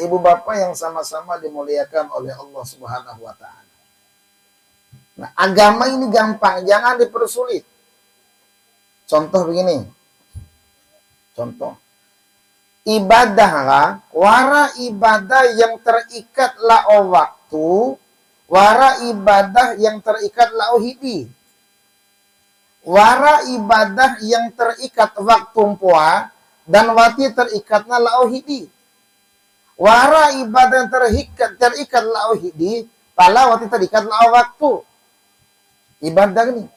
ibu bapak yang sama-sama dimuliakan oleh Allah Subhanahu wa taala. Nah, agama ini gampang, jangan dipersulit. Contoh begini. Contoh. Ibadah lah, wara ibadah yang terikat lao waktu, wara ibadah yang terikat lao hidi. Wara ibadah yang terikat waktu puah dan wati terikatna lao hidi. Wara ibadah yang terikat lao hidi, pala wati terikat lao waktu. Ibadah ini.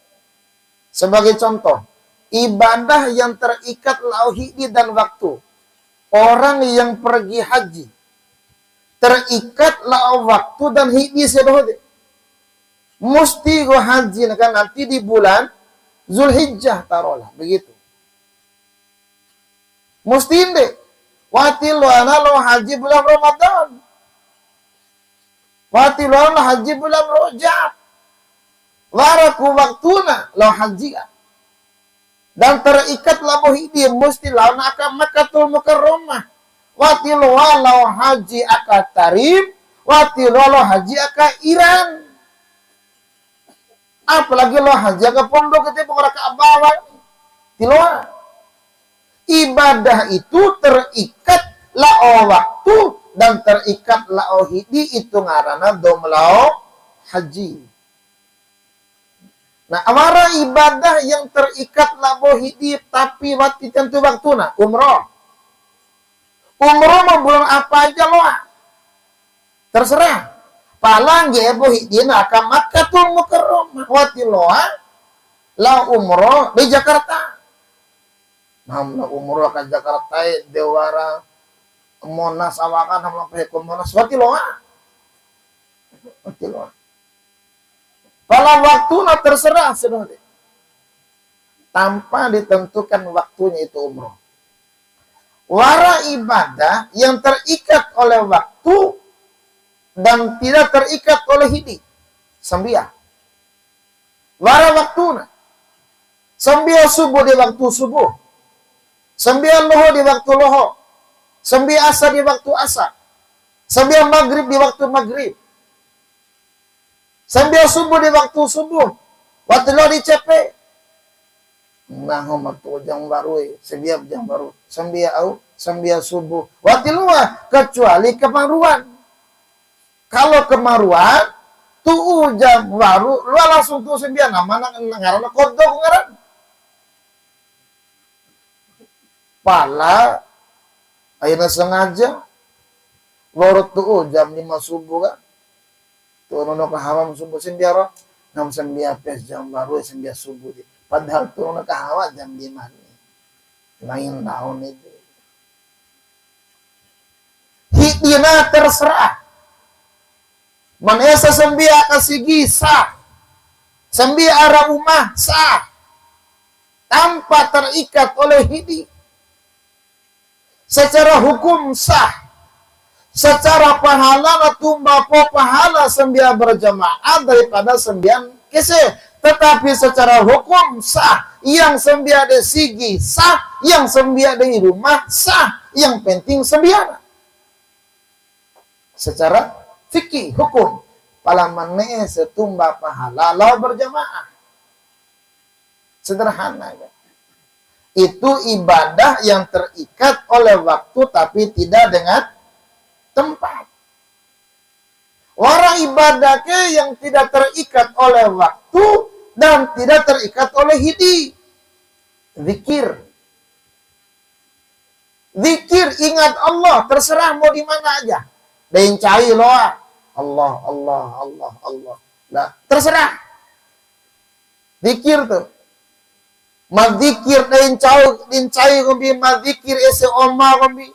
Sebagai contoh, ibadah yang terikat lao hidi dan waktu. Orang yang pergi haji terikat lao waktu dan hidi sedohode. Mesti go haji kan nanti di bulan Zulhijjah tarolah begitu. Mesti inde. Wati lo haji bulan Ramadan. Wati lo haji bulan Rajab. Waraku waktuna lo haji kan. Dan terikat labuh ini mesti lawan akan Makkatul Mukarramah. Wati lo walau haji akan tarif, wati lo haji akan Iran. Apalagi lo haji akan pondok ketika orang Ka'bah. Tiloa. Ibadah itu terikat lao waktu dan terikat lao hidi itu ngarana domlao haji. Nah, amara ibadah yang terikat labo hidi tapi wati tentu waktuna umroh. Umroh mau bulan apa aja loh. Terserah. Palang ge bo hidi akan Makkatul Mukarramah wati loa la umroh di Jakarta. Namna umroh ke Jakarta Dewara Monas awakan sama peheko Monas wati loa. Wati loa. Kalau waktunya terserah sebenarnya. Tanpa ditentukan waktunya itu umroh. Wara ibadah yang terikat oleh waktu dan tidak terikat oleh hidi. Sembia. Wara waktunya. Sembia subuh di waktu subuh. Sembia loho di waktu loho. Sembia asar di waktu asar. Sembia maghrib di waktu maghrib. Sambil subuh di waktu subuh. Waktu lo di CP. Nah, waktu jam baru. Sebiar jam baru. Sambil subuh. Waktu lo kecuali kemaruan. Kalau kemaruan, tuh jam baru. Lo langsung tuh sembilan. Nama ngarana kodok ngaran. Pala. Akhirnya sengaja. Lorot tuh jam 5 subuh kan. Turun ke hawa subuh sembiara, nam sembiara pes jam baru sembiara subuh. Padahal turun ke hawa jam 5 lain tahun itu. Hidina terserah. Manesa sembiara kasih sah, sembiara arah rumah sah, tanpa terikat oleh hidi. Secara hukum sah. Secara pahala tumbapo pahala sembilan berjamaah daripada sembilan kese. Tetapi secara hukum sah. Yang sembilan di sigi sah. Yang sembilan di rumah sah. Yang penting sembilan. Secara fikih hukum. Palamane setumba pahala lau berjamaah. Sederhana ya. Itu ibadah yang terikat oleh waktu tapi tidak dengan tempat. Wara ibadah yang tidak terikat oleh waktu dan tidak terikat oleh hidi. Zikir. Zikir ingat Allah terserah mau di mana aja. Dencai loa. Allah, Allah, Allah, Allah. Nah, terserah. Zikir tuh. Madzikir dencai gombi madzikir ese oma gombi.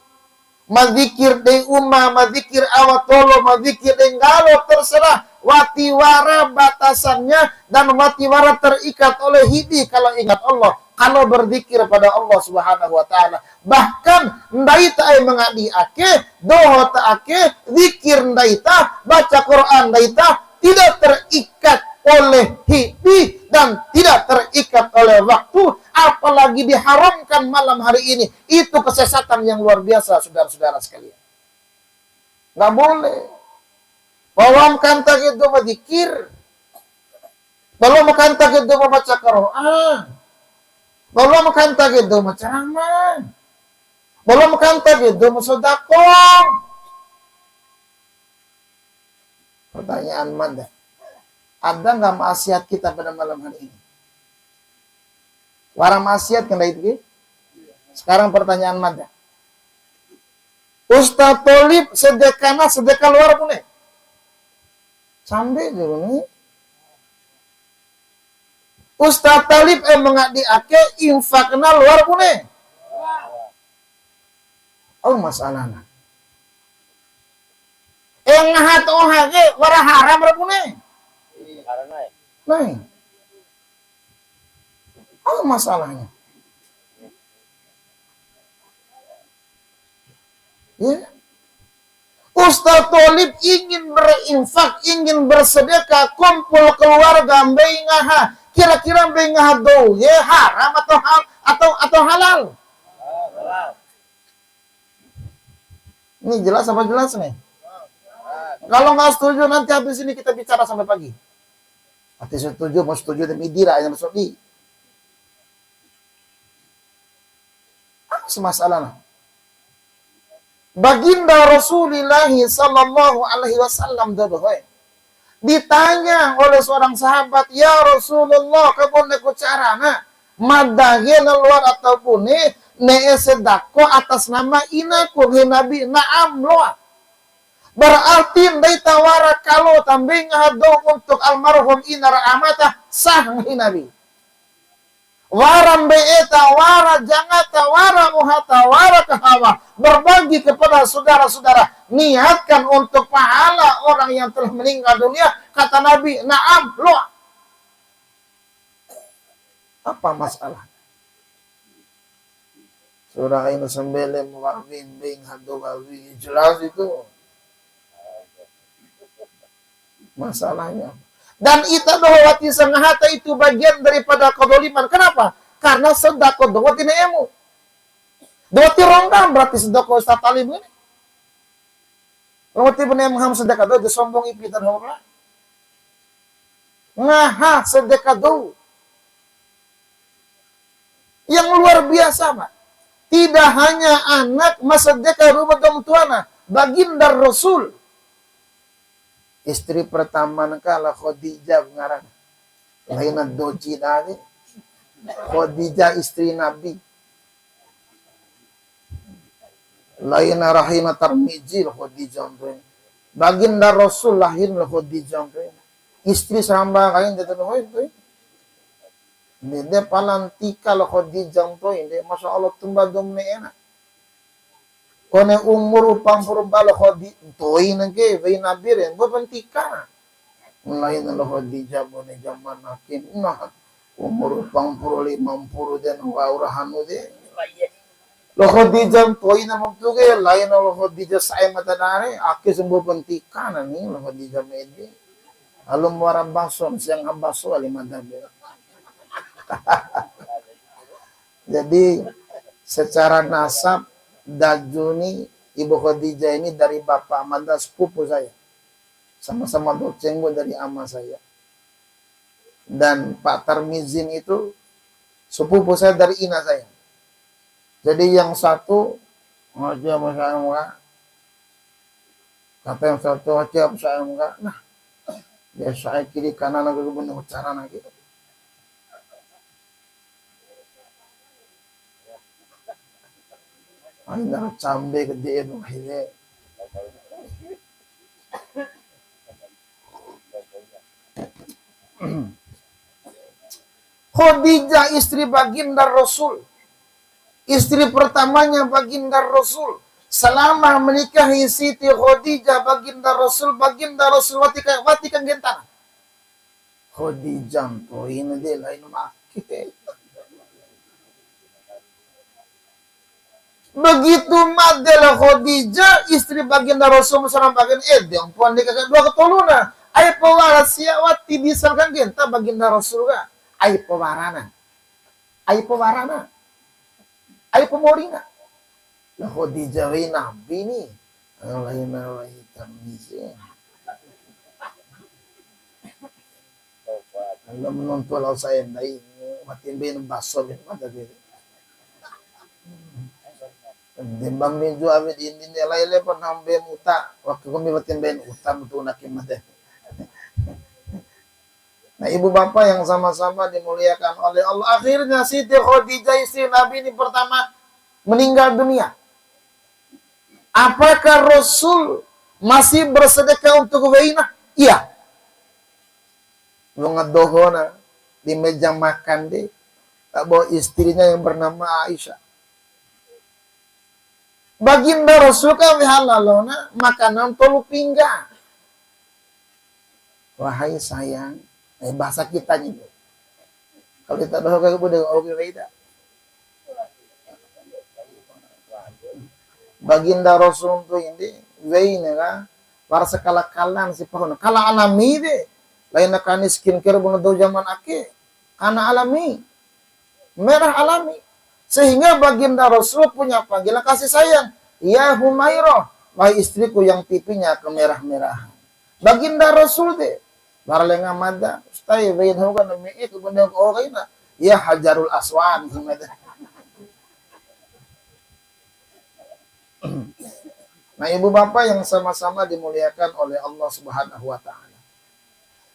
Madzikir de umma, madzikir awatolo, madzikir de ngalo terserah. Watiwara batasannya dan watiwara terikat oleh hidi kalau ingat Allah. Kalau berzikir pada Allah Subhanahu wa taala. Bahkan ndaita ay mengadi ake, doa ta ake, zikir ndaita, baca Quran ndaita tidak terikat oleh hidi dan tidak terikat oleh waktu, apalagi diharamkan malam hari ini. Itu kesesatan yang luar biasa, saudara-saudara sekalian. Nggak boleh. Belum kan takut do dzikir. Belum kan takut do baca Quran. Belum kan takut do ceramah. Belum kan takut do sedekah. Pertanyaan Manda. Ada nggak maksiat kita pada malam hari ini? Warang maksiat kan itu? Sekarang pertanyaan Manda. Ustaz Tolib sedekah luar pun sampai dulu nih. Ustaz Talib mengadi ake infakna luar pun oh masalahnya. Ngahat ohage wara haram pun nah. Oh masalahnya. Ya. Ustaz Tolib ingin berinfak, ingin bersedekah, kumpul keluarga, ngaha. Kira-kira ngaha do, ya haram atau halal? Ini jelas apa jelas nih? Kalau nggak setuju nanti habis ini kita bicara sampai pagi. Hati setuju, mau setuju demi dira yang masuk di. Apa masalahnya? Baginda Rasulullah sallallahu alaihi wasallam ditanya oleh seorang sahabat, "Ya Rasulullah, kamu neko carana madage luar ataupun ne sedako atas nama inaku he Nabi na'am loa." Berarti ndai tawara kalau tambeng ngado untuk almarhum inar amata sah Nabi. Waram beeta, wara jangata, wara muhata, wara kahawa. Berbagi kepada saudara-saudara. Niatkan untuk pahala orang yang telah meninggal dunia. Kata Nabi, na'am, lo. Apa masalah? Surah ini sembilan warwin bing hadu wawi. Jelas itu. Masalahnya. Dan ita dohwati sangahata itu bagian daripada kedoliman. Kenapa? Karena sedekah dohwati neemu. Dohwati rongkam berarti sedekah Ustaz Talib ini. Dohwati beneemu ham sedekah doh disombong ipitan hora. Ngaha sedekah doh. Yang luar biasa, Pak. Tidak hanya anak masedekah rumah dom tuana, baginda Rasul. Istri pertama kala Khadijah ngaran. Lainna doji nari. Khadijah istri Nabi. Lainna rahina tarmijil Khadijah. Baginda Rasul lahir Khadijah. Istri sahamba kain dia tu hoy. Dia palantika Khadijah tu ini. Masya Allah tumbadom ne enak. Kone umur upang purbal khodi toy nage vay nabiren bo pentika mulai na Khadijah bone zaman nakin nah umur upang puro 50 den waurahan de lo Khadijah toy na mabtuge lain lo Khadijah say matanare ake sembo pentika na ni lo Khadijah medi alum warang bason siang abaso alimadabe. Jadi secara nasab Dajuni Ibu Khadijah ini dari Bapak Amanda sepupu saya. Sama-sama docenggo dari ama saya. Dan Pak Tarmizin itu sepupu saya dari ina saya. Jadi yang satu aja saya enggak. Kata yang satu aja saya enggak. Nah, dia saya kiri kanan lagi benar cara gitu. Anda cambe gede itu akhirnya. Khadijah istri baginda Rasul. Istri pertamanya baginda Rasul. Selama menikahi Siti Khadijah baginda Rasul watikan gentana. Khadijah to ini dia lain make. Begitu madela Khadijah istri baginda Rasul sareng bagian yang puan di kakak dua ketuluna ai pewarat siawati disalkan genta baginda Rasul ga ai pewarana ai pemorina la Khadijah we nabi ni lain Tirmizi. Kalau menonton lalu saya dari matiin bin baso bin mata gitu. Timbang medyo awit ini nilai pa ng ben uta. Waktu kami matiin ben uta betul nakin mata. Nah, ibu bapak yang sama-sama dimuliakan oleh Allah. Akhirnya Siti Khadijah istri Nabi ini pertama meninggal dunia. Apakah Rasul masih bersedekah untuk Zainab? Iya. Mga dohona di meja makan deh. Bawa istrinya yang bernama Aisyah. Baginda Rasul kan halalona makanan tolu pinggang. Wahai sayang, bahasa kita gitu. Kalau kita doa kayak udah oke beda. Baginda Rasul tuh ini, Zainab kan, para sekala-kalan si pohon. Kala alami deh, lain nakani skincare bunuh do zaman ake, karena alami, merah alami. Sehingga baginda Rasul punya panggilan kasih sayang. Ya Humairah, wahai istriku yang pipinya kemerah-merahan. Baginda Rasul deh. Baraleng amada, stay vain hoga na mi itu benda ko okay na. Ya Hajarul Aswan himada. Nah, ibu bapak yang sama-sama dimuliakan oleh Allah Subhanahu wa taala.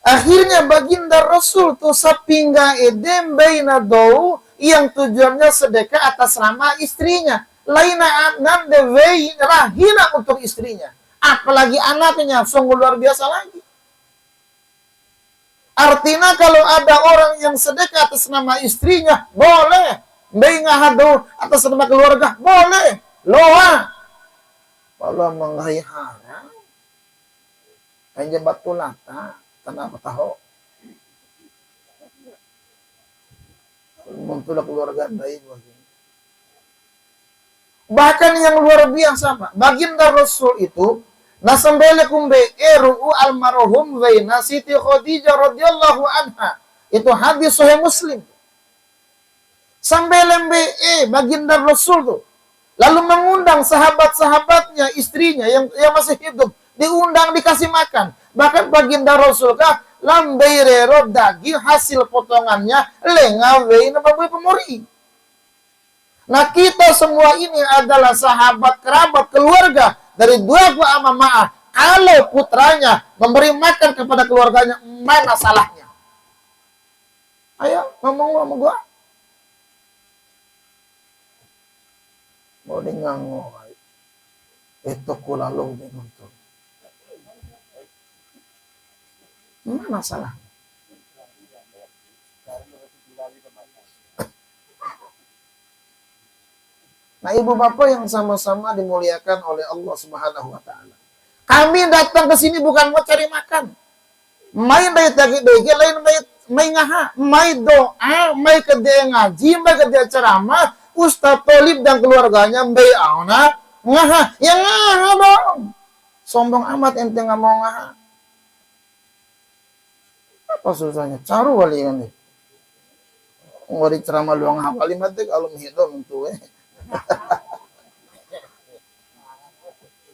Akhirnya baginda Rasul tuh sapingga edem baina dau yang tujuannya sedekah atas nama istrinya. Laina adnan de wei rahina untuk istrinya. Apalagi anaknya sungguh luar biasa lagi. Artinya kalau ada orang yang sedekah atas nama istrinya, boleh. Bengahado atas nama keluarga, boleh. Loa. Kalau menghayahara, hanya batu lata, tanah tahu. Muntulah keluarga baik bagi. Bahkan yang luar biasa, Pak. Baginda Rasul itu nasambele kumbe ru'u almarhum Zainab Siti Khadijah radhiyallahu anha. Itu hadis sahih Muslim. Sambele baginda Rasul tuh lalu mengundang sahabat-sahabatnya, istrinya yang masih hidup, diundang dikasih makan. Bahkan baginda Rasul kah lambeirero daging hasil potongannya lengawe nababui pemuri. Nah, kita semua ini adalah sahabat, kerabat, keluarga dari dua gua ama maaf. Kalau putranya memberi makan kepada keluarganya, mana salahnya? Ayo, ngomong sama gua. Mau dengango. Itu kulalong dengan tuh. Mana salah? Nah, ibu bapak yang sama-sama dimuliakan oleh Allah Subhanahu wa taala. Kami datang ke sini bukan mau cari makan. Main dari tagi-tagi lain main ngaha, main doa, main ke dia ngaji, main ke dia ceramah, Ustaz Tolib dan keluarganya mbay auna ngaha, ya ngaha dong. Sombong amat ente nggak mau ngaha. Apa susahnya? Caru wali kan nih. Ngori ceramah luang hafal mati kalau mihidom itu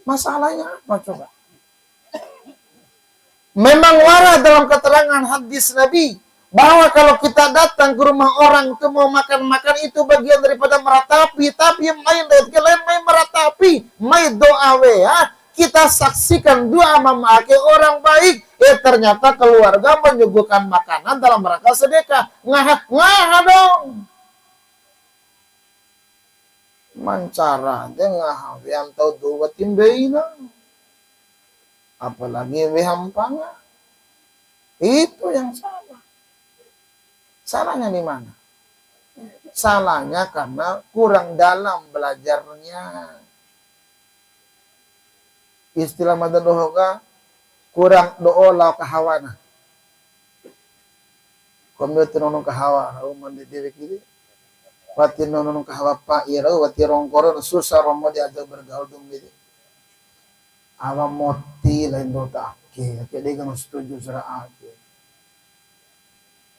Masalahnya apa coba? Memang waras dalam keterangan hadis Nabi bahwa kalau kita datang ke rumah orang itu mau makan-makan itu bagian daripada meratapi, tapi main lain main meratapi, main doa ya. Kita saksikan dua mamake orang baik, ternyata keluarga menyuguhkan makanan dalam rangka sedekah. Ngaha dong. Mancara dengan yang tahu dua timbeina, apalagi wehampanga, itu yang salah. Salahnya di mana? Salahnya karena kurang dalam belajarnya. Istilah mada dohoga kurang doola kahawana. Komite nonong kahawa, rumah di diri kiri. Wati nonong kahawa pa ira, wati rongkoro susah romo diajak bergaul dong gitu. Awam moti lain dota ake, kayak dia kan setuju serah ake.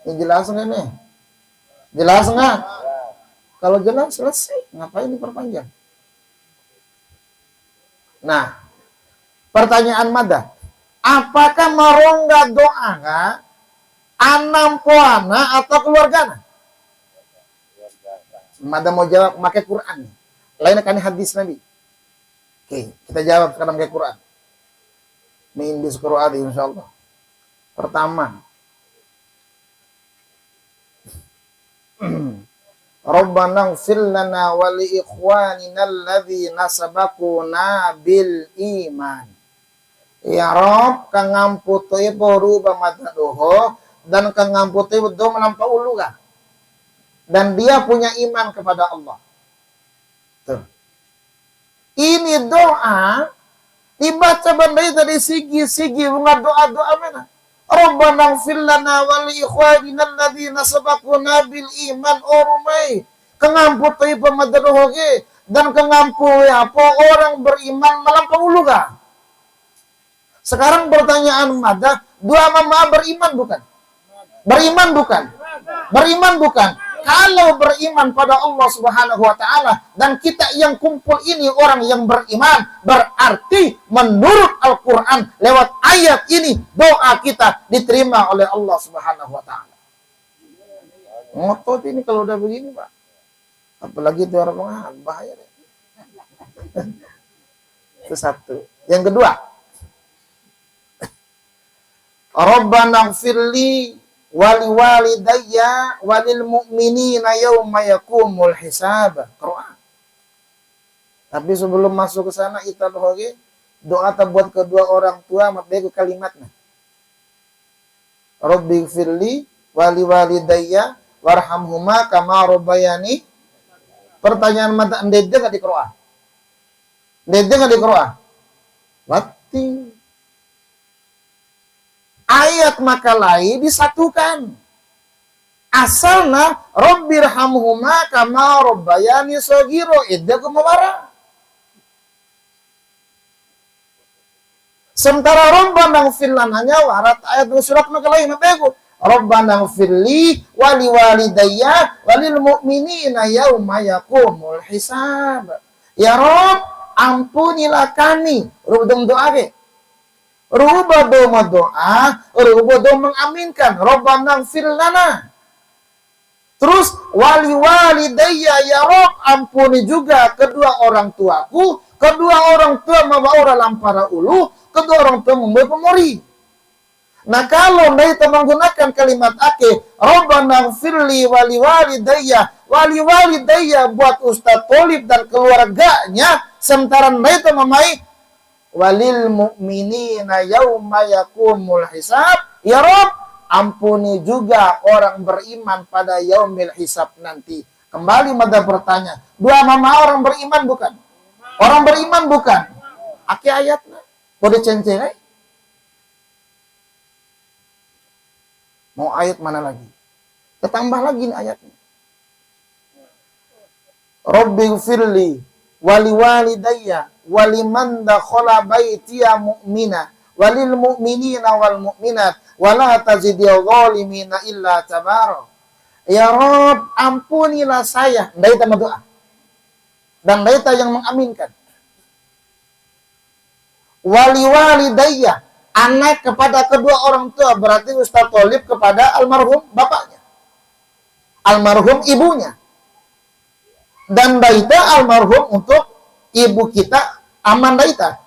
Ini jelas nggak nih? Jelas nggak? Kalau jelas selesai, ngapain diperpanjang? Nah, Pertanyaan mada. Apakah marongga doa anam poana atau keluargana? Mada mau jawab pakai Quran. Lain kan hadis Nabi. Oke, kita jawab sekarang pakai Quran. Min Quran insyaallah. Pertama. Rabbana ighfir lana wa li ikhwanina alladzina sabaquna bil iman. Ya Rob, kang ngamputoi poru bamadadoho dan kang ngamputoi do melampau uluga. Dan dia punya iman kepada Allah. Tuh. Ini doa dibaca bandai dari sigi-sigi bunga doa-doa mana? Rabbana ighfir lana wa li ikhwanina alladzina sabaquna bil iman orumai. Kang ngamputoi bamadadoho ge dan kang ngamputoi apa orang beriman melampau uluga. Sekarang pertanyaan mada, dua mama beriman bukan? Beriman bukan? Beriman bukan? Kalau beriman pada Allah Subhanahu wa taala dan kita yang kumpul ini orang yang beriman, berarti menurut Al-Qur'an lewat ayat ini doa kita diterima oleh Allah Subhanahu wa taala. Ngotot ini kalau udah begini, Pak. Apalagi itu orang pengahan, bahaya deh. Itu satu. Yang kedua, Rabbana ighfirli wali walidayya walil mu'minina yauma yakumul hisab. Quran. Tapi sebelum masuk ke sana kita doa buat kedua orang tua mabego kalimatnya. Rabbi ighfirli wali walidayya warhamhuma kama rabbayani. Pertanyaan mata ndede enggak di Quran? Ndede enggak di Quran? Wati. Ayat makalai disatukan. Asalna Rabbirhamhuma kama rabbayani shaghira idda kumawara. Sementara Rabbana ighfir lananya warat ayat surat makalai mabego. Rabbana ighfirli wali walidayya walil mu'minina yauma yaqumul hisab. Ya Rabb, ampunilah kami. Rubdum doa ge. Rubah doa, rubah doa mengaminkan. Rabbana ighfir lana. Terus wali walidayya ya Rob, ampuni juga kedua orang tuaku. Kedua orang tua mabaura lampara ulu, kedua orang tua membawa pemori. Nah kalau kita menggunakan kalimat ake, Rabbana ighfirli wali walidayya buat Ustaz Tolib dan keluarganya, sementara kita memai walil mu'minina yauma yakumul hisab. Ya Rob, ampuni juga orang beriman pada yaumil hisab nanti. Kembali mada bertanya, dua mama orang beriman bukan? Orang beriman bukan? Aki ayatnya boleh cenceng. Mau ayat mana lagi? Ketambah lagi nih ayatnya. Rabbi ighfirli wali walidayya waliman dakhala baitiya mu'mina walil mu'minina wal mu'minat wala tazidil zalimina illa tabara. Ya Rob, ampunilah saya. Daita berdoa. Dan daita yang mengaminkan. Wali walidayya, anak kepada kedua orang tua, berarti Ustaz Tolib kepada almarhum bapaknya. Almarhum ibunya. Dan daita almarhum untuk ibu kita aman daita.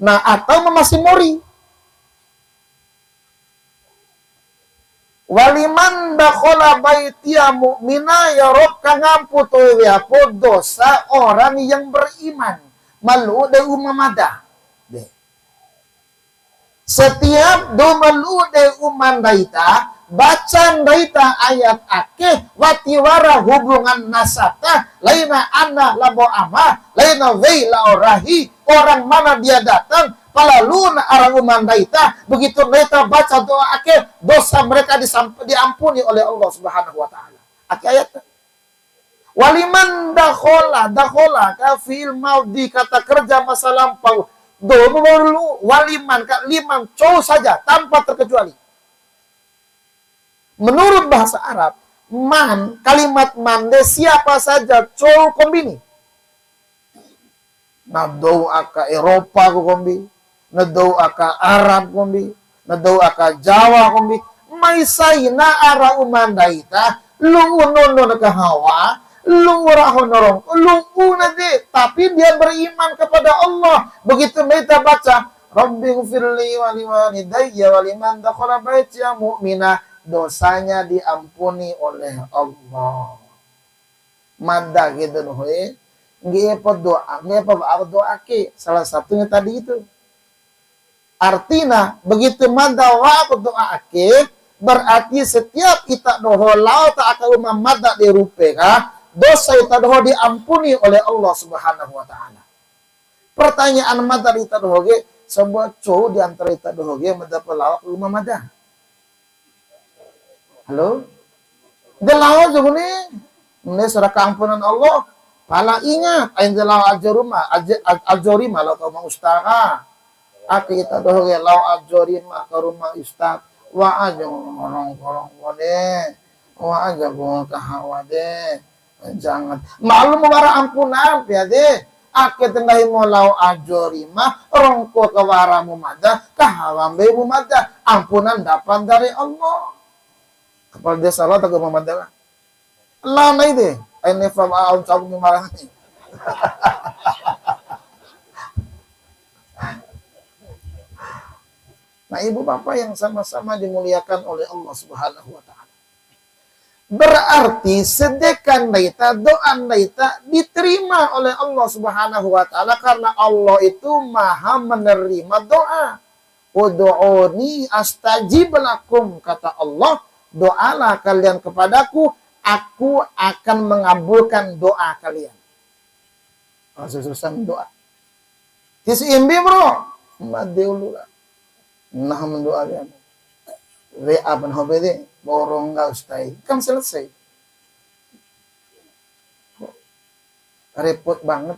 Nah, atau masih mori. Waliman dakhala baitiya mu'mina ya Rob kang ngamputu yapo dosa orang yang beriman. Malu de umamada. Setiap do malu de uman daita, bacan daita ayat ake watiwara hubungan nasata laina anna labo ama laina wei laorahi orang mana dia datang palaluna arang uman daita begitu daita baca doa ake dosa mereka diampuni oleh Allah Subhanahu wa taala. Ake ayat waliman dakhola kafil maudi kata kerja masa lampau do waliman liman cow saja tanpa terkecuali. Menurut bahasa Arab, man, kalimat man, de siapa saja, cow kombini. Nah, doa ke Eropa ko kombi. nadoa ka Arab kumbi, nadoa ka Jawa kumbi, may say na ara umandaita, luunono na kahawa, luurahon luuna di, tapi dia beriman kepada Allah. Begitu kita baca, Rabbi ghfirli wa liwalidayya wa liman dakhala baitiya mu'mina, dosanya diampuni oleh Allah. Mada gitu loh, nggak apa doa ke, salah satunya tadi itu. Artinya begitu mada wa doa ke, berarti setiap kita doho lau tak akan umam mada dirupeka, dosa kita doho diampuni oleh Allah Subhanahu wa taala. Pertanyaan mada kita doho ge, sebuah cowok di antara kita doho ge mada pelawak umam mada. Halo? Delawak juga nih. Ini surah keampunan Allah. Pala ingat, ain delawak ajorima lau kau mau ustaha. Aku kita doho ge lau ajorima ke rumah ustaz. Wa aja ngorong-ngorong wade. Wa aja gua kahawa deh. Jangan. Malu mewara ampunan ya deh. Aku tendahi lau ajorima rongko ke waramu mada kahawam bebu mada. Ampunan dapat dari Allah. Kepala desa lo tak memandang. Lama itu, ini faham cabut marah ni. Nah, ibu bapak yang sama-sama dimuliakan oleh Allah Subhanahu wa taala. Berarti sedekah kita, doa kita diterima oleh Allah Subhanahu wa taala karena Allah itu Maha menerima doa. Ud'uni astajib lakum, kata Allah, doalah kalian kepadaku, aku akan mengabulkan doa kalian. Susah doa. Kisi imbi bro, madeulu lah. Nah mendoa dia. WA ban hobede, borong gak ustai, kan selesai. Repot banget.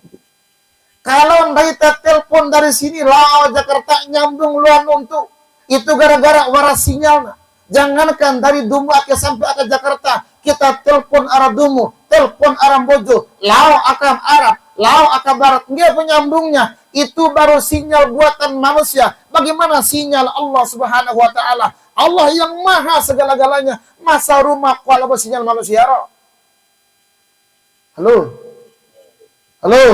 Kalau kita telepon dari sini, lah Jakarta nyambung luar untuk itu gara-gara waras sinyal. Jangankan dari Dumu sampai ke Jakarta, kita telepon arah Dumu, telepon arah Bojo, lau akam Arab, lau akam Barat, dia penyambungnya. Itu baru sinyal buatan manusia. Bagaimana sinyal Allah Subhanahu wa taala? Allah yang maha segala-galanya. Masa rumah kalau sinyal manusia? Halo? Halo?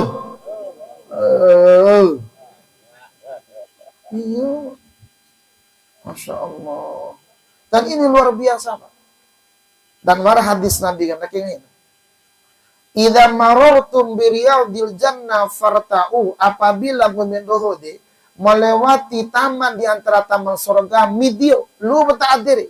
Iya. Masya Allah. Dan ini luar biasa, Pak. Dan warah hadis Nabi kan ini. Idza marartum bi riyadil jannah farta'u, apabila memendohode melewati taman di antara taman surga midio lu berta'adiri.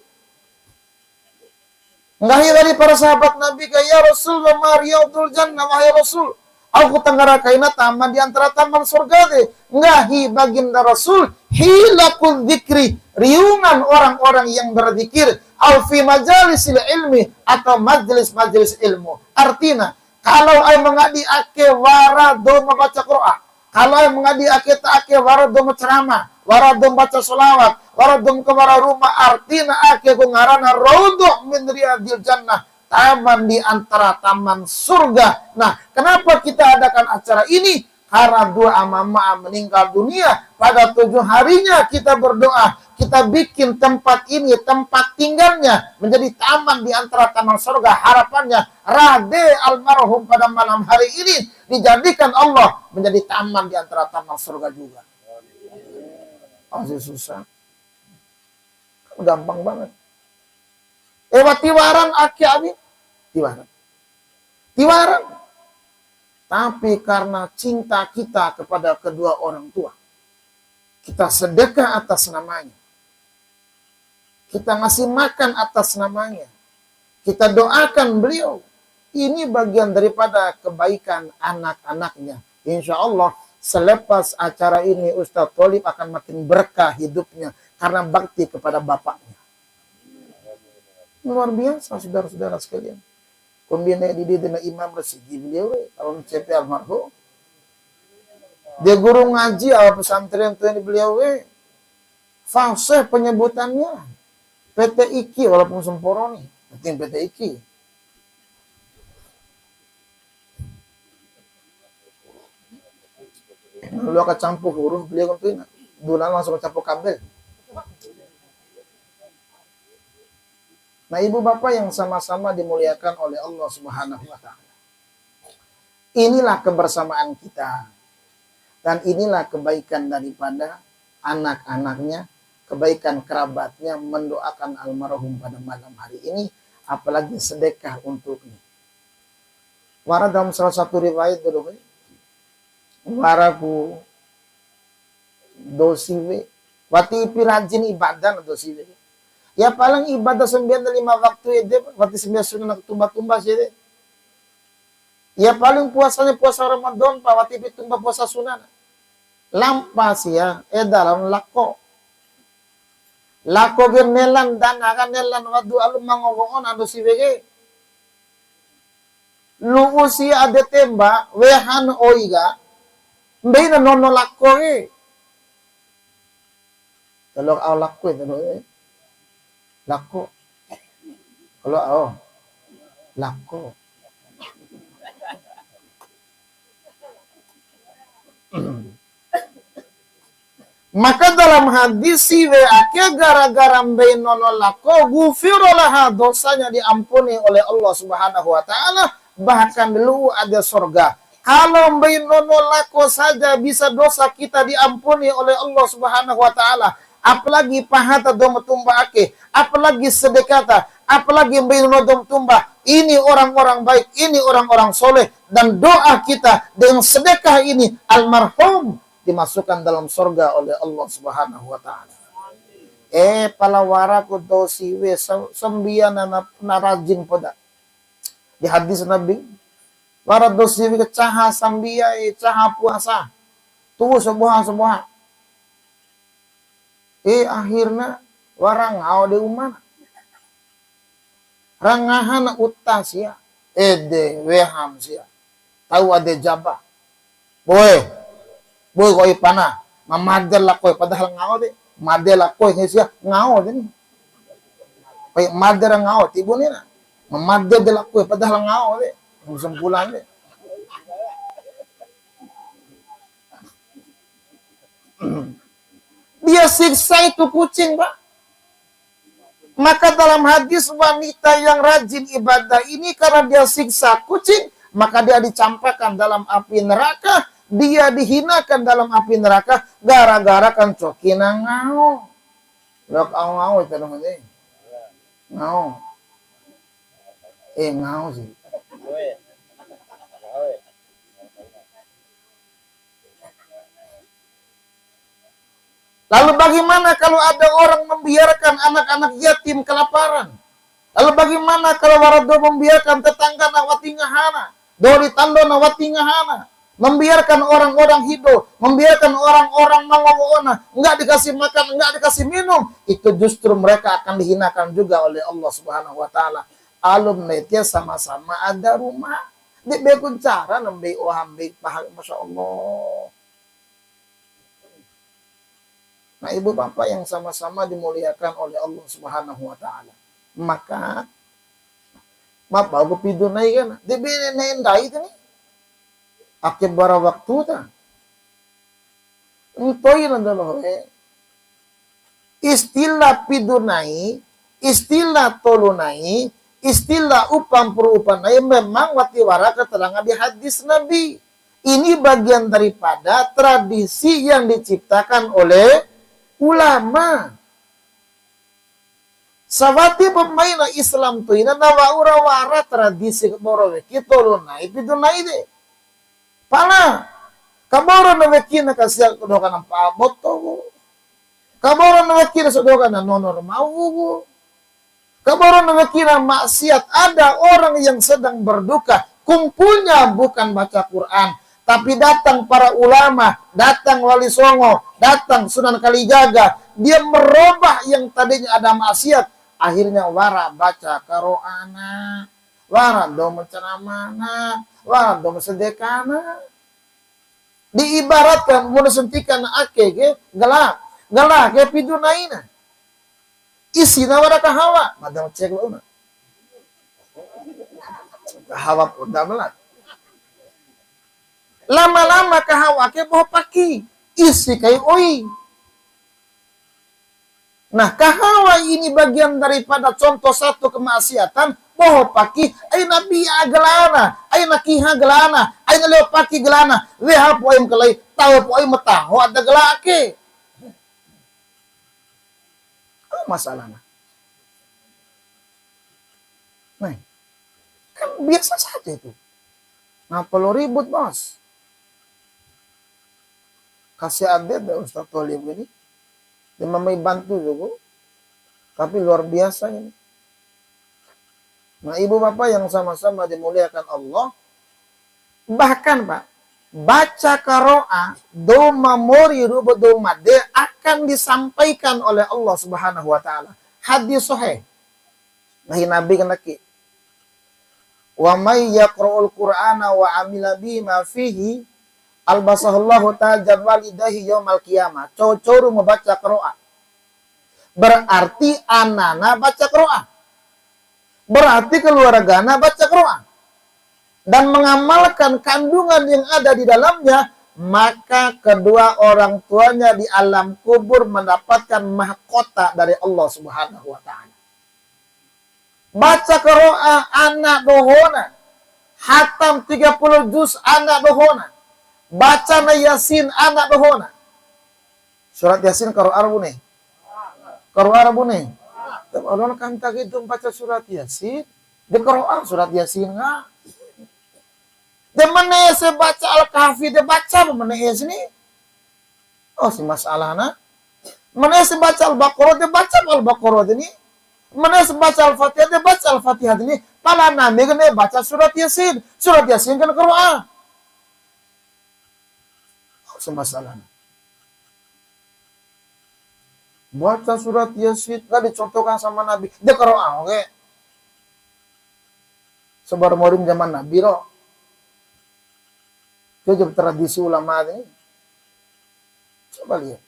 Ngahi dari para sahabat Nabi kaya ya Rasul wa ma riyadul jannah, wahai Rasul, aku tengarakaina taman di antara taman surga deh. Ngahi baginda Rasul, hilakul dzikri, riungan orang-orang yang berzikir, au fi majalisil ilmi, atau majelis-majelis ilmu. Artinya, kalau ay mengadi ake wara do membaca Quran, kalau ay mengadi ake ta ake wara do ceramah, wara do baca selawat, wara do ke wara rumah, artinya ake ku ngarana raudhah min riyadil jannah, taman di antara taman surga. Nah, kenapa kita adakan acara ini? Karena dua mama meninggal dunia, pada 7 harinya kita berdoa, kita bikin tempat ini, tempat tinggalnya menjadi taman di antara taman surga. Harapannya Rade almarhum pada malam hari ini dijadikan Allah menjadi taman di antara taman surga juga. Masih susah. Gampang banget. Tiwaran aki abi. Tiwaran. Tapi karena cinta kita kepada kedua orang tua, kita sedekah atas namanya. Kita ngasih makan atas namanya. Kita doakan beliau. Ini bagian daripada kebaikan anak-anaknya. Insya Allah selepas acara ini Ustadz Tholib akan makin berkah hidupnya karena bakti kepada bapaknya. Luar biasa saudara-saudara sekalian. Kombinasi di dina Imam Rasidi beliau kalau CP almarhum. Dia guru ngaji awal pesantren tuh ini beliau fasih penyebutannya. PT IKI walaupun semporo nih, penting PT IKI. Lalu akan campur huruf beliau kan tuh Dulan langsung capuk kabel. Nah, ibu bapak yang sama-sama dimuliakan oleh Allah Subhanahu wa taala. Inilah kebersamaan kita. Dan inilah kebaikan daripada anak-anaknya, kebaikan kerabatnya mendoakan almarhum pada malam hari ini, apalagi sedekah untuknya. Wara dalam salah satu riwayat dulu, waraku dosiwe, wati pirajin ibadah dosiwe. Ya paling ibadah 95 waktu itu, waktu 9 sunnah tumba-tumba sih. Ya paling puasanya puasa Ramadan, Pak, waktu itu tumba puasa sunnah. Lampas ya, dalam lako. Lako gernelan dan akan nelan wadu alum mangowongon ando si wege. Lu usia ada tembak, wehan oiga, mbay na nono lako Kalau aw lako lako. Kalau aw lako. Maka dalam hadis si WAK gara-gara mbay nono lako gufirolah dosanya diampuni oleh Allah Subhanahu wa taala, bahkan dulu ada surga. Kalau mbay nono lako saja bisa dosa kita diampuni oleh Allah Subhanahu wa taala, apalagi pahata dom tumba ake, apalagi sedekata, apalagi mbay nono dom tumba. Ini orang-orang baik, ini orang-orang soleh, dan doa kita dengan sedekah ini almarhum dimasukkan dalam surga oleh Allah Subhanahu wa taala. Palawara ko dosi we sambian na rajin pada. Di hadis Nabi, wara dosi we caha sambia caha puasa. Tuh sebuah. Akhirnya warang ngau di umana. Rangahan utas ya. Weham sia. Tahu ada jabah. Boy koi pana, mamadel lah koi padahal ngao deh, madel lah koi ngesia ngao deh, koi madel ngao tibu nih na, mamadel lah koi padahal ngao deh, musim bulan deh. Dia siksa itu kucing, Pak. Maka dalam hadis wanita yang rajin ibadah ini karena dia siksa kucing, maka dia dicampakkan dalam api neraka. Dia dihinakan dalam api neraka gara-gara kan cokina ngau. Lok ngau itu namanya. Ngau. Ngau sih. Lalu bagaimana kalau ada orang membiarkan anak-anak yatim kelaparan? Lalu bagaimana kalau warado membiarkan tetangga nawatingahana? Dori tando nawatingahana? Membiarkan orang-orang hidup, membiarkan orang-orang mangowona, enggak dikasih makan, enggak dikasih minum, itu justru mereka akan dihinakan juga oleh Allah Subhanahu wa taala. Alum netia sama-sama ada rumah. Di bekun cara nembe ohambe pahal masyaallah. Nah, ibu bapak yang sama-sama dimuliakan oleh Allah Subhanahu wa taala. Maka mapa go pidunay kan. Di benendai itu nih. Akhir bara waktu ta. Untoy na dalo istilah pidunai, istilah tolunai, istilah upam perupanai memang watiwara keterangan di hadis Nabi. Ini bagian daripada tradisi yang diciptakan oleh ulama. Sawati pemain Islam tu ina nawaura-wara tradisi borowe kitolunai pidunai de. Pala, kaboro na wekina kasya kudokan ng paaboto. Kaboro na wekina sudokan ng nonormawu. Kaboro na wekina maksiat. Ada orang yang sedang berduka. Kumpulnya bukan baca Quran. Tapi datang para ulama, datang wali songo, datang Sunan Kalijaga. Dia merubah yang tadinya ada maksiat. Akhirnya wara baca Qur'ana. Wara do menceramana. Wah, dong sedekana. Diibaratkan muna sentikan ake ke galak ke pidunaina. Isi na wala kahawa. Madam cek lo na. Kahawa po damelat. Lama-lama kahawa ke boh paki. Isi kay oi. Nah, kahawa ini bagian daripada contoh satu kemaksiatan, boho paki, ay nabi agelana, ay nakiha gelana, ay naleo paki gelana, leha po ay kelay, tahu po ay mataho ada gelake. Apa masalahnya? Nah, kan biasa saja itu. Nah, perlu ribut, bos. Kasih update dah Ustaz Tolib ini. Dia memang bantu juga. Tapi luar biasa ini. Nah, ibu bapak yang sama-sama dimuliakan Allah. Bahkan, Pak, baca qiraah, doma mori rubo doma, dia akan disampaikan oleh Allah Subhanahu wa taala. Hadis sahih. Nah, Nabi kan lagi. Wa may yaqra'ul Qur'ana wa amila bima fihi albasahullahu ta'ala walidahi yaumal qiyamah. Cocoro membaca qiraah. Berarti anana baca qiraah. Berarti keluargana baca qiraah. Dan mengamalkan kandungan yang ada di dalamnya, maka kedua orang tuanya di alam kubur mendapatkan mahkota dari Allah Subhanahu wa taala. Baca qiraah anak dohona. Hatam 30 juz anak dohona. Baca na Yasin anak dohona. Surat Yasin karo arabu nih. Karo arabu nih. Orang kan tak itu baca surat Yasin. Di qiraah surat Yasin enggak. Dia mana saya baca Al-Kahfi, dia baca apa mana sini? Oh, si masalahnya. Mana saya baca Al-Baqarah, dia baca Al-Baqarah ini. Mana saya baca Al-Fatihah, dia baca Al-Fatihah ini. Pala nami kan dia baca surat Yasin. Surat Yasin kan Qur'an. Oh, si masalahnya. Baca surat Yasin, gak dicontohkan sama Nabi. Dia Qur'an, oke? Sebar morim zaman Nabi, roh. Itu tradisi ulama ini. Coba lihat.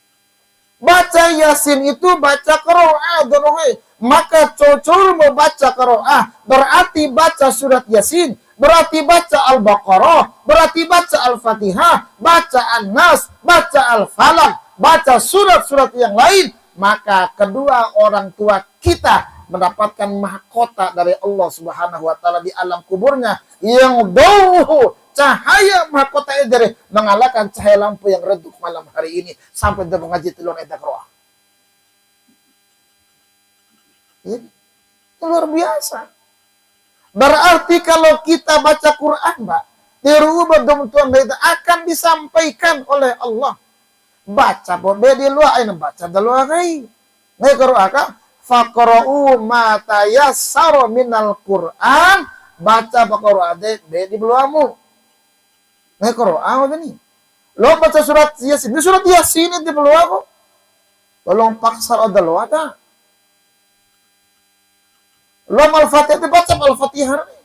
Baca Yasin itu baca qiraah donohe. Maka cocor membaca qiraah berarti baca surat Yasin, berarti baca Al-Baqarah, berarti baca Al-Fatihah, baca An-Nas, baca Al-Falaq, baca surat-surat yang lain, maka kedua orang tua kita mendapatkan mahkota dari Allah Subhanahu wa taala di alam kuburnya yang dauhu cahaya mahkota dari mengalahkan cahaya lampu yang redup malam hari ini sampai dia mengaji telur eta qiraah. Ya, luar biasa. Berarti kalau kita baca Quran, Mbak, dirubah Tuhan akan disampaikan oleh Allah. Baca boleh di luar, ini baca di luar kai. Ngai qiraah ka faqra'u ma tayassara minal Qur'an, baca Baqarah di luarmu. Ngai qiraah apa nih? Lo baca surat Yasin, di surat Yasin di luarmu. Tolong paksa ada lo ada. Lo Al-Fatihah dibaca Al-Fatihah nih.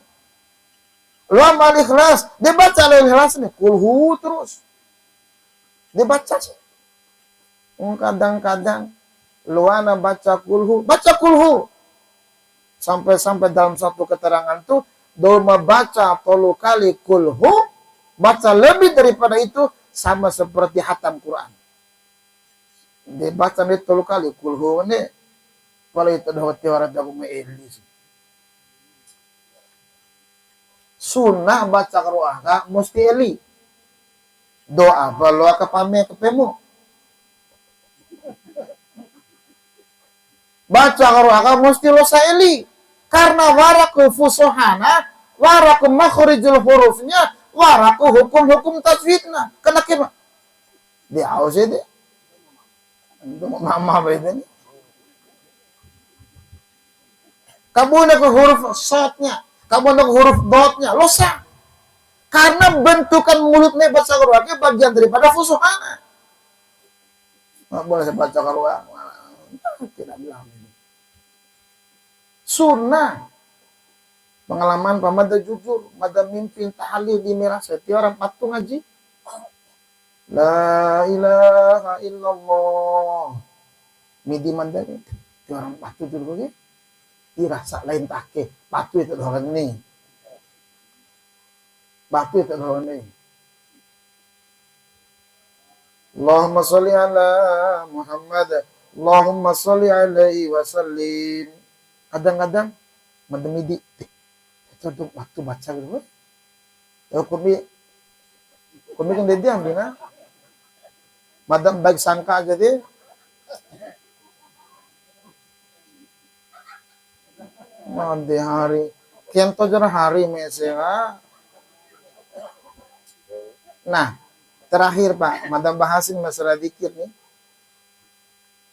Lo Al-Ikhlas dibaca Al-Ikhlas nih. Kulhu terus. Dibaca sih. Kadang-kadang luana baca kulhu, sampai dalam satu keterangan tuh doma baca 10 kali kulhu, baca lebih daripada itu sama seperti hatam Quran. Dia baca nih 10 kali kulhu nih, kalau itu dah tiwarat aku meeli. Sunnah baca qiraah mesti eli. Doa balua kapame kepemu. Baca qiraah mesti lo saeli. Karena waraku fusuhana, waraku makhrijul hurufnya, waraku hukum-hukum tajwidna. Kenapa? Dia haus itu. Itu mama bedanya. Kamu nak huruf shotnya, kamu nak huruf dotnya, lo sah. Karena bentukan mulutnya baca qiraah bagian daripada fusuhana. Nggak boleh baca qiraah. Tidak bilang ini. Sunnah. Pengalaman pamada jujur, mada mimpin tahlil di merah setiap orang patung ngaji. La ilaha illallah. Midi mandari. Tiap orang patung jujur begitu. Irasa lain take. Patu itu orang ini. Patu itu orang ini. Allahumma sholli ala Muhammad Allahumma sholli alaihi wasallim. Kadang-kadang mademidi itu waktu baca gitu. Ya kumi kan dia bina. Madam baik sangka aja deh. Mandi hari. Kian tojar hari mesera. Nah, terakhir Pak, madam bahasin masalah dikir nih.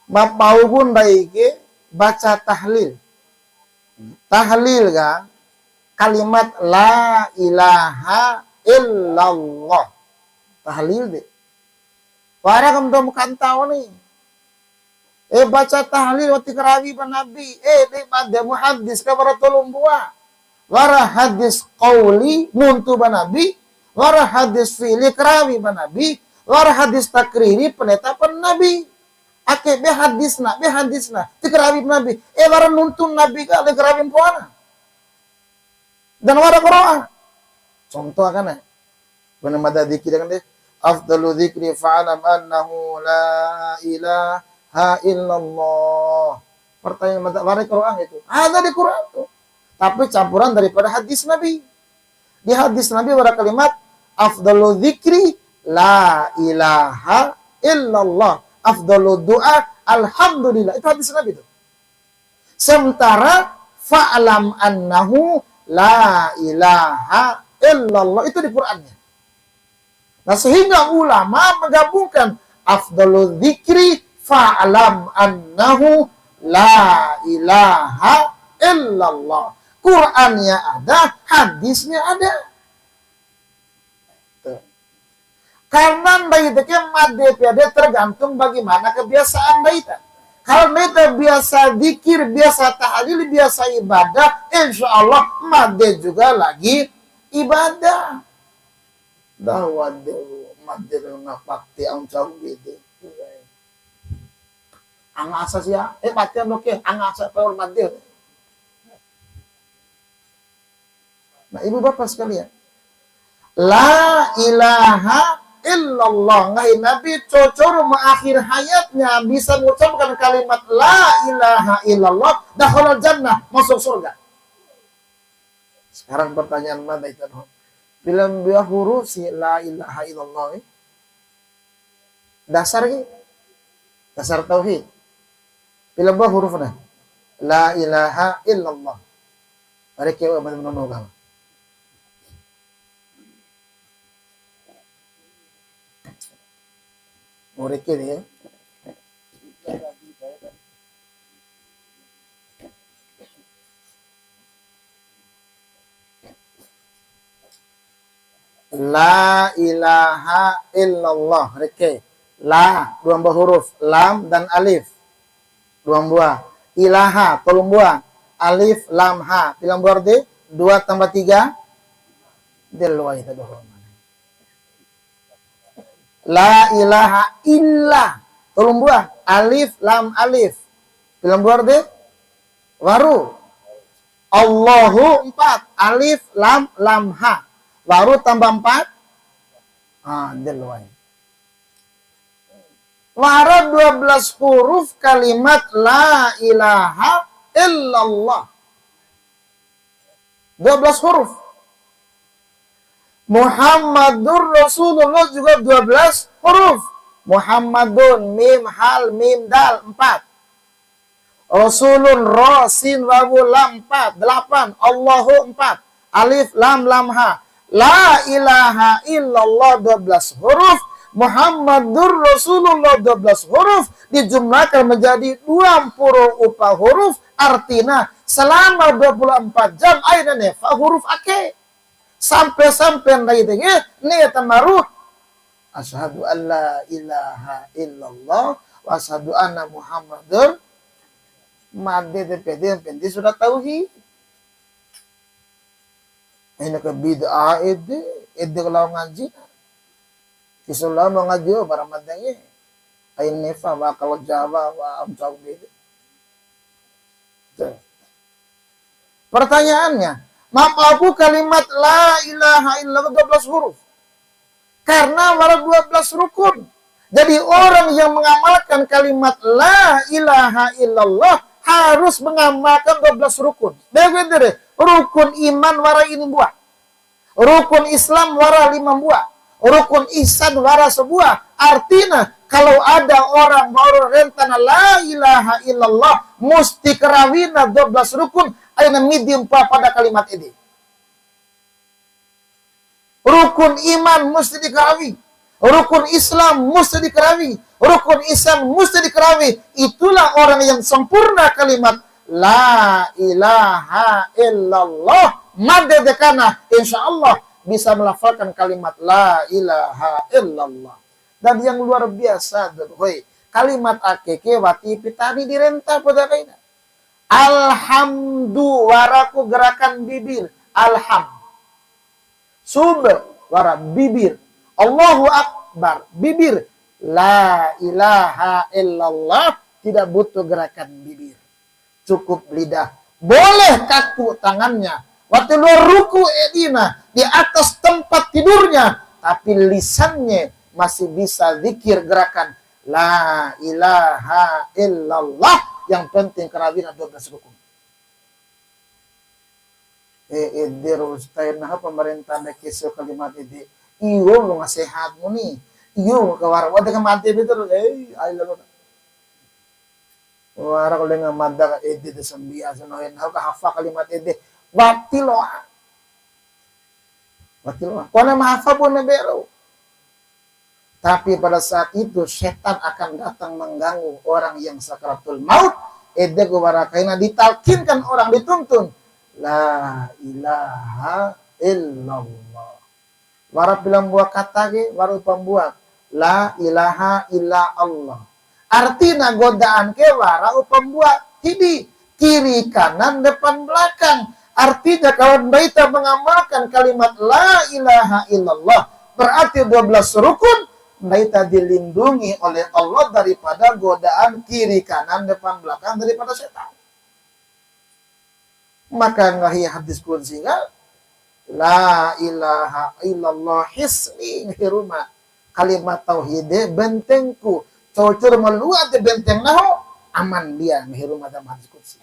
Mapaugun daike baca tahlil. Tahlil ga kalimat la ilaha illallah. Tahlil deh. Para kamu kantau nih. Baca tahlil waktu kerawi pa nabi. Di pada muhaddis kabar tolong buah. Wara hadis qauli nuntu pa nabi. Wara hadis fi'li kerawi pa nabi. Wara hadis takriri penetapan nabi. Ake be hadisna. Ti kerawi pa nabi. Wara nuntun nabi ka le kerawi puana. Dan wara Qur'an. Contoh kan ya. Benar mada dikir kan deh. Afdalu dzikri fa'alam annahu la ilaha illallah. Pertanyaan mata wara Quran itu. Ada di Quran tuh. Tapi campuran daripada hadis Nabi. Di hadis Nabi ada kalimat afdalu dzikri la ilaha illallah. Afdalu doa alhamdulillah. Itu hadis Nabi itu. Sementara fa'alam annahu la ilaha illallah. Itu di Qurannya. Nah sehingga ulama menggabungkan afdalu dzikri fa'alam annahu la ilaha illallah. Qur'annya ada, hadisnya ada. Tuh. Karena itu madep tergantung bagaimana kebiasaan kita. Kalau kita biasa dzikir, biasa tahlil, biasa ibadah, insya Allah madep juga lagi ibadah. Dawad madep ngapakti ang jauh gitu. Ang asa siya, pati ang loke, ang asa pa madep. Nah, ibu bapak sekalian, la ilaha illallah. Ngai Nabi cocor mengakhir hayatnya bisa mengucapkan kalimat la ilaha illallah, dakhalal jannah, masuk surga. Sekarang pertanyaan mana itu? Bila dia huruf si la ilaha illallah. Dasar gitu. Dasar tauhid. Bila buah hurufnya la ilaha illallah. Mereka yang menunggu. Mereka dia. La ilaha illallah. Mereka. La, dua buah huruf. Lam dan alif. Dua buah. Ilaha, tolong buah. Alif, lam, ha. Bilang buah arti. 2 tambah 3. Delwa itu doang. La ilaha illa. Tolong buah. Alif, lam, alif. Bilang buah arti. Waru. Allahu 4. Alif, lam, lam, ha. Waru tambah 4. Delwa. Wara 12 huruf kalimat la ilaha illallah. 12 huruf. Muhammadur Rasulullah juga 12 huruf. Muhammadun, mim, hal, mim, dal, 4. Rasulun, ra, sin, wawu, lam, 4. 8. Allahu 4. Alif, lam, lam, ha. La ilaha illallah 12 huruf. Muhammadur Rasulullah 12 huruf dijumlahkan menjadi 24 huruf, artinya selama 24 jam aina nefa huruf ake sampai lagi dengan niat maruh asyhadu an la ilaha illallah wa asyhadu anna muhammadur madde pendi sudah tauhid. Ini ke bid'ah ide kalau ngaji Isulah mengaji para madangnya. Ain nefa wa kalau Jawa wa amsau beda. Pertanyaannya, maaf kalimat la ilaha illallah 12 huruf. Karena ada 12 rukun. Jadi orang yang mengamalkan kalimat la ilaha illallah harus mengamalkan 12 rukun. Rukun iman wara ini buah. Rukun Islam wara 5 buah. Rukun ihsan wara sebuah. Artinya kalau ada orang baru rentana la ilaha illallah mesti kerawina 12 rukun aina medium pada kalimat ini. Rukun iman mesti dikerawi. Rukun Islam mesti dikerawi. Rukun ihsan mesti dikerawi. Itulah orang yang sempurna kalimat la ilaha illallah. Madadekana insyaallah bisa melafalkan kalimat la ilaha illallah. Dan yang luar biasa, kalimat akeke wati pitani direnta pada kaina. Alhamdu waraku gerakan bibir. Alham. Sub wara bibir. Allahu akbar bibir. La ilaha illallah tidak butuh gerakan bibir. Cukup lidah. Boleh kaku tangannya. Waktu luar ruku edina di atas tempat tidurnya, tapi lisannya masih bisa zikir gerakan la ilaha illallah. Yang penting kerawina 12 rukun. Nah pemerintah nekisyo kalimat ini. Iyo lo nasihat mo ni. Iyo kawara wala ka mati betul. Ay lalo. Wara ko lang mada ka edi de sambiya sa noen. Ka hafa kalimat edi. Watilo. Kung na mahafa po na bero. Tapi pada saat itu setan akan datang mengganggu orang yang sakaratul maut. Ede kawara kayo na ditalkinkan orang dituntun. La ilaha illallah. Wara bilang buah kata ge, waru pembuat. La ilaha illa Allah. Artinya godaan ke wara pembuat. Hidi, kiri, kanan, depan, belakang. Artinya kalau kita mengamalkan kalimat la ilaha illallah. Berarti 12 rukun. Kita dilindungi oleh Allah daripada godaan kiri, kanan, depan, belakang. Daripada setan. Maka ngahi hadis kursi la ilaha illallah hisni hiruma kalimat tauhid bentengku cocor meluat benteng naho aman dia hiruma dalam hadis kursi.